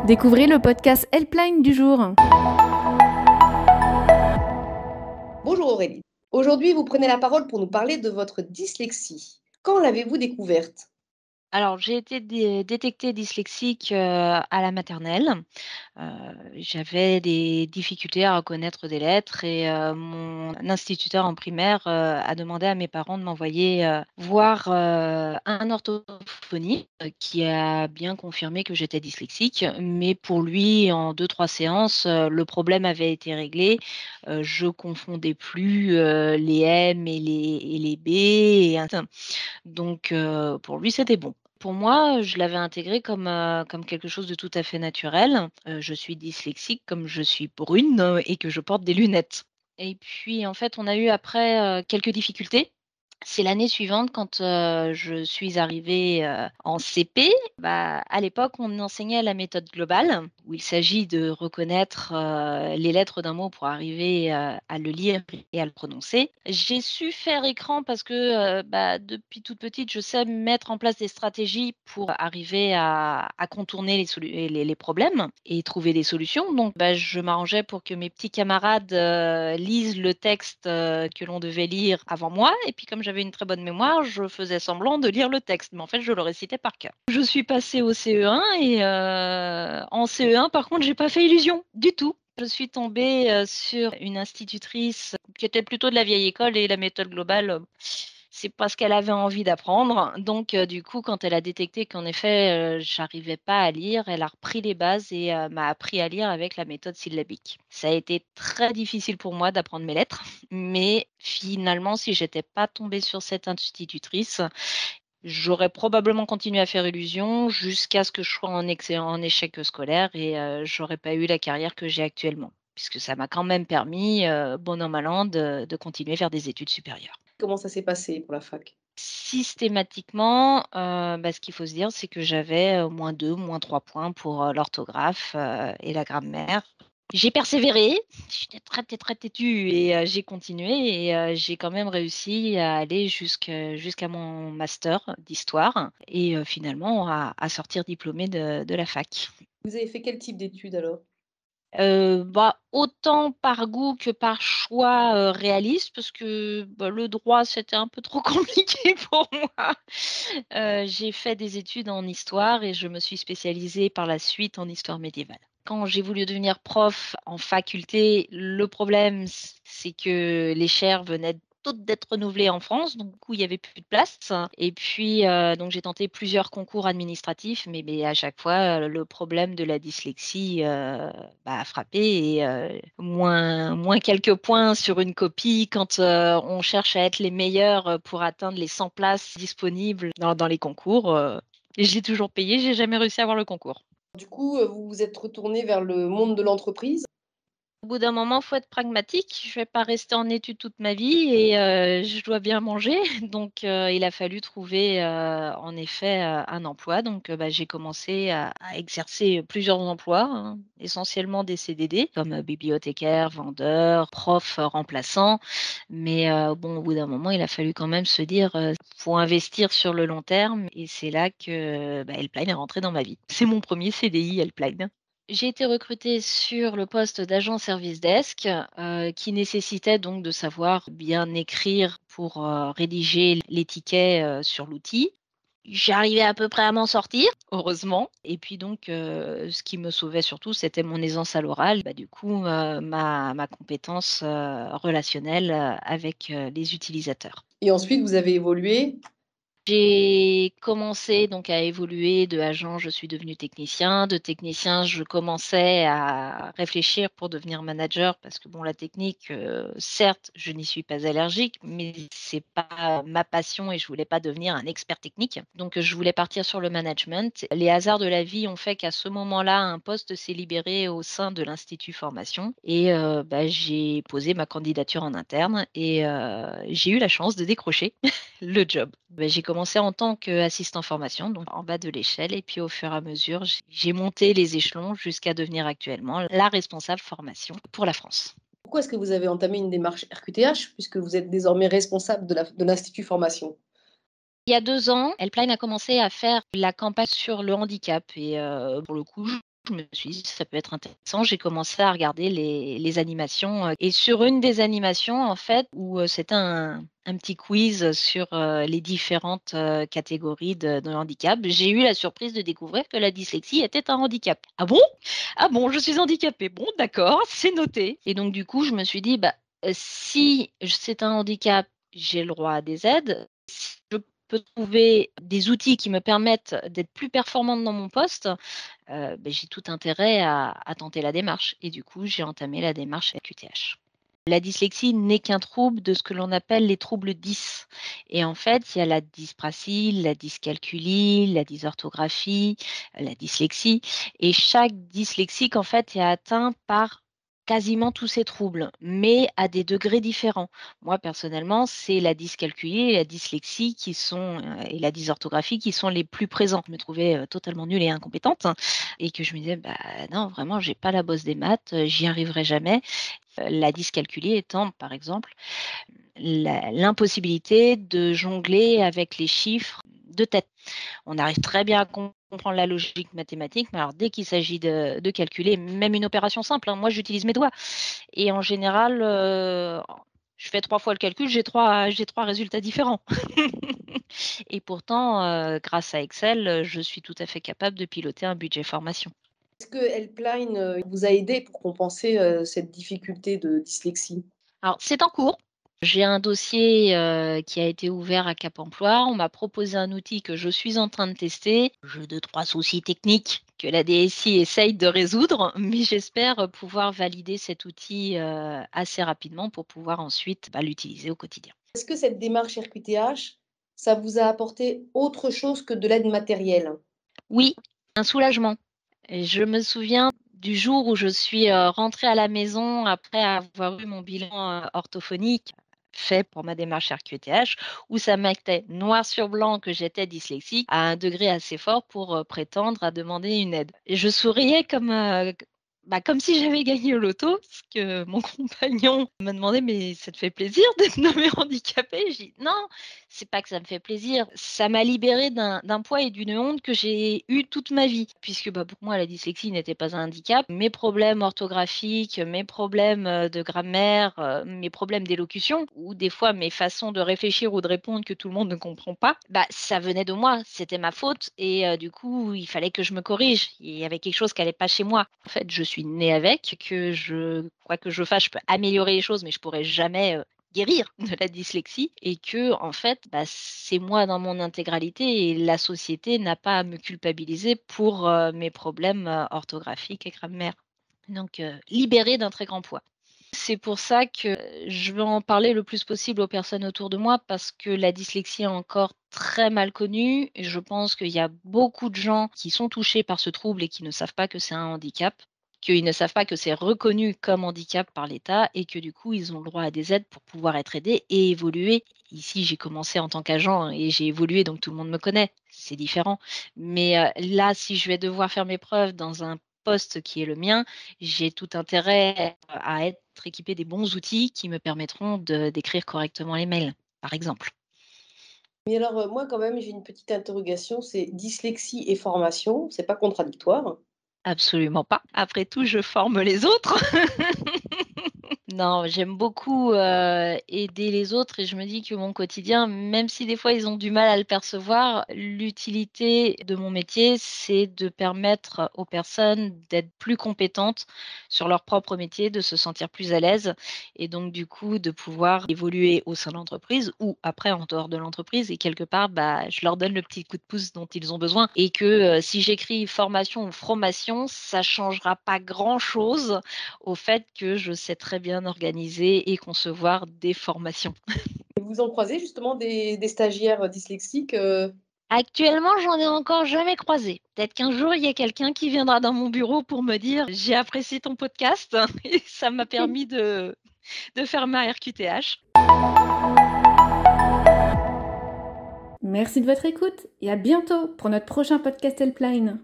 Découvrez le podcast Helpline du jour. Bonjour Aurélie. Aujourd'hui, vous prenez la parole pour nous parler de votre dyslexie. Quand l'avez-vous découverte? Alors, j'ai été détectée dyslexique, à la maternelle. Heu, J'avais des difficultés à reconnaître des lettres et mon instituteur en primaire, a demandé à mes parents de m'envoyer, voir, un orthophoniste, qui a bien confirmé que j'étais dyslexique. Mais pour lui, en 2-3 séances, le problème avait été réglé. Je confondais plus, les M et les B et donc pour lui, c'était bon. Pour moi, je l'avais intégré comme quelque chose de tout à fait naturel. Je suis dyslexique comme je suis brune, et que je porte des lunettes. Et puis, en fait, on a eu après, quelques difficultés. C'est l'année suivante quand, je suis arrivée, en CP. À l'époque, on enseignait la méthode globale, où il s'agit de reconnaître, les lettres d'un mot pour arriver, à le lire et à le prononcer. J'ai su faire écran parce que, depuis toute petite, je sais mettre en place des stratégies pour arriver à contourner les problèmes et trouver des solutions. Donc, je m'arrangeais pour que mes petits camarades, lisent le texte, que l'on devait lire avant moi, et puis comme j'avais une très bonne mémoire, je faisais semblant de lire le texte, mais en fait, je le récitais par cœur. Je suis passée au CE1 et en CE1, par contre, j'ai pas fait illusion du tout. Je suis tombée, sur une institutrice qui était plutôt de la vieille école, et la méthode globale, c'est pas ce qu'elle avait envie d'apprendre. Donc du coup, quand elle a détecté qu'en effet, j'arrivais pas à lire, elle a repris les bases et m'a appris à lire avec la méthode syllabique. Ça a été très difficile pour moi d'apprendre mes lettres, mais finalement, si j'étais pas tombée sur cette institutrice, j'aurais probablement continué à faire illusion jusqu'à ce que je sois en échec scolaire, et j'aurais pas eu la carrière que j'ai actuellement. Puisque ça m'a quand même permis, bon an mal an, de continuer vers des études supérieures. Comment ça s'est passé pour la fac? Systématiquement, ce qu'il faut se dire, c'est que j'avais, -2, -3 points pour, l'orthographe, et la grammaire. J'ai persévéré, j'étais très têtue, et j'ai continué, et j'ai quand même réussi à aller jusqu'à mon master d'histoire, et finalement à sortir diplômée de la fac. Vous avez fait quel type d'études alors? Autant par goût que par choix, réaliste, parce que, le droit, c'était un peu trop compliqué pour moi. J'ai fait des études en histoire et je me suis spécialisée par la suite en histoire médiévale. Quand j'ai voulu devenir prof en faculté, le problème, c'est que les chaires venaient toutes d'être renouvelées en France, donc du coup, il y avait plus de place, et puis, donc j'ai tenté plusieurs concours administratifs, mais à chaque fois, le problème de la dyslexie, a frappé, et moins quelques points sur une copie quand, on cherche à être les meilleurs, pour atteindre les 100 places disponibles dans les concours, et je l'ai toujours payé, j'ai jamais réussi à avoir le concours. Du coup, vous vous êtes retournée vers le monde de l'entreprise? Au bout d'un moment, faut être pragmatique. Je vais pas rester en études toute ma vie, et je dois bien manger. Donc il a fallu trouver, en effet, un emploi. Donc j'ai commencé à exercer plusieurs emplois, hein, essentiellement des CDD comme, bibliothécaire, vendeur, prof, remplaçant. Mais bon, au bout d'un moment, il a fallu quand même se dire, faut investir sur le long terme, et c'est là que, Helpline est rentré dans ma vie. C'est mon premier CDI Helpline. J'ai été recrutée sur le poste d'agent service desk, qui nécessitait donc de savoir bien écrire pour, rédiger les tickets, sur l'outil. J'arrivais à peu près à m'en sortir, heureusement, et puis donc ce qui me sauvait surtout, c'était mon aisance à l'oral. Du coup, ma compétence, relationnelle, avec, les utilisateurs. Et ensuite, vous avez évolué? J'ai commencé donc à évoluer. De agent, je suis devenue technicien. De technicien, je commençais à réfléchir pour devenir manager, parce que bon, la technique, certes, je n'y suis pas allergique, mais c'est pas ma passion et je voulais pas devenir un expert technique. Donc, je voulais partir sur le management. Les hasards de la vie ont fait qu'à ce moment-là, un poste s'est libéré au sein de l'institut formation, et j'ai posé ma candidature en interne, et j'ai eu la chance de décrocher le job. J'ai commencé en tant qu'assistant formation, donc en bas de l'échelle, et puis au fur et à mesure, j'ai monté les échelons jusqu'à devenir actuellement la responsable formation pour la France. Pourquoi est-ce que vous avez entamé une démarche RQTH puisque vous êtes désormais responsable de l'institut formation? Il y a 2 ans, Helpline a commencé à faire la campagne sur le handicap, et pour le coup, Je me suis dit: «Ça peut être intéressant». J'ai commencé à regarder les animations, et sur une des animations, en fait, où, c'était un petit quiz sur, les différentes, catégories de handicap, j'ai eu la surprise de découvrir que la dyslexie était un handicap. «Ah bon? Ah bon, je suis handicapée. Bon, d'accord, c'est noté». Et donc du coup, je me suis dit: «Bah, si c'est un handicap, j'ai le droit à des aides. Si je peux trouver des outils qui me permettent d'être plus performante dans mon poste, j'ai tout intérêt à tenter la démarche». Et du coup, j'ai entamé la démarche avec QTH. La dyslexie n'est qu'un trouble de ce que l'on appelle les troubles dys, et en fait, il y a la dyspraxie, la dyscalculie, la dysorthographie, la dyslexie, et chaque dyslexique, en fait, est atteint par quasiment tous ces troubles, mais à des degrés différents. Moi, personnellement, c'est la dyscalculie et la dyslexie qui sont, et la dysorthographie qui sont les plus présents. Je me trouvais, totalement nulle et incompétente, et que je me disais: «Bah, non, vraiment, j'ai pas la bosse des maths, j'y arriverai jamais». La dyscalculie étant, par exemple, l'impossibilité de jongler avec les chiffres de tête. On arrive très bien à comprendre la logique mathématique, mais alors dès qu'il s'agit de calculer même une opération simple, hein, moi j'utilise mes doigts, et en général, je fais 3 fois le calcul, j'ai trois résultats différents. Et pourtant, grâce à Excel, je suis tout à fait capable de piloter un budget formation. Est-ce que Helpline, vous a aidé pour compenser, cette difficulté de dyslexie? Alors, c'est en cours. J'ai un dossier, qui a été ouvert à Cap Emploi. On m'a proposé un outil que je suis en train de tester. J'ai 2-3 soucis techniques que la DSI essaye de résoudre, mais j'espère pouvoir valider cet outil, assez rapidement pour pouvoir ensuite, l'utiliser au quotidien. Est-ce que cette démarche RQTH, ça vous a apporté autre chose que de l'aide matérielle? Oui, un soulagement. Et je me souviens du jour où je suis, rentrée à la maison après avoir eu mon bilan, orthophonique fait pour ma démarche RQTH, où ça mettait noir sur blanc que j'étais dyslexique à un degré assez fort pour, prétendre à demander une aide. Et je souriais comme si j'avais gagné au loto, parce que mon compagnon me demandait: «Mais ça te fait plaisir d'être nommé handicapé?» Je dis: «Non, c'est pas que ça me fait plaisir, ça m'a libérée d'un poids et d'une honte que j'ai eu toute ma vie». Puisque, pour moi, la dyslexie n'était pas un handicap. Mes problèmes orthographiques, mes problèmes, de grammaire, mes problèmes d'élocution, ou des fois mes façons de réfléchir ou de répondre que tout le monde ne comprend pas, ça venait de moi, c'était ma faute, et du coup, il fallait que je me corrige. Il y avait quelque chose qui allait pas chez moi. En fait, je suis née avec, quoi que je fasse, je peux améliorer les choses, mais je pourrais jamais, guérir de la dyslexie, et que en fait, c'est moi dans mon intégralité, et la société n'a pas à me culpabiliser pour, mes problèmes, orthographiques et grammaire. Donc libérée d'un très grand poids. C'est pour ça que je veux en parler le plus possible aux personnes autour de moi, parce que la dyslexie est encore très mal connue, et je pense qu'il y a beaucoup de gens qui sont touchés par ce trouble et qui ne savent pas que c'est un handicap, qu'ils ne savent pas que c'est reconnu comme handicap par l'État, et que du coup, ils ont le droit à des aides pour pouvoir être aidés et évoluer. Ici, j'ai commencé en tant qu'agent et j'ai évolué, donc tout le monde me connaît, c'est différent. Mais là, si je vais devoir faire mes preuves dans un poste qui est le mien, j'ai tout intérêt à être équipée des bons outils qui me permettront d'écrire correctement les mails, par exemple. Mais alors, moi quand même, j'ai une petite interrogation, c'est dyslexie et formation, c'est pas contradictoire? Absolument pas. Après tout, je forme les autres. Non, j'aime beaucoup, aider les autres, et je me dis que mon quotidien, même si des fois ils ont du mal à le percevoir, l'utilité de mon métier, c'est de permettre aux personnes d'être plus compétentes sur leur propre métier, de se sentir plus à l'aise, et donc du coup de pouvoir évoluer au sein de l'entreprise ou après en dehors de l'entreprise, et quelque part, je leur donne le petit coup de pouce dont ils ont besoin, et que, si j'écris formation ou fromation, ça changera pas grand chose au fait que je sais très bien organiser et concevoir des formations. Et vous en croisez justement des stagiaires, dyslexiques, Actuellement, j'en ai encore jamais croisé. Peut-être qu'un jour, il y a quelqu'un qui viendra dans mon bureau pour me dire: «J'ai apprécié ton podcast et ça m'a permis de faire ma RQTH». Merci de votre écoute et à bientôt pour notre prochain podcast Helpline.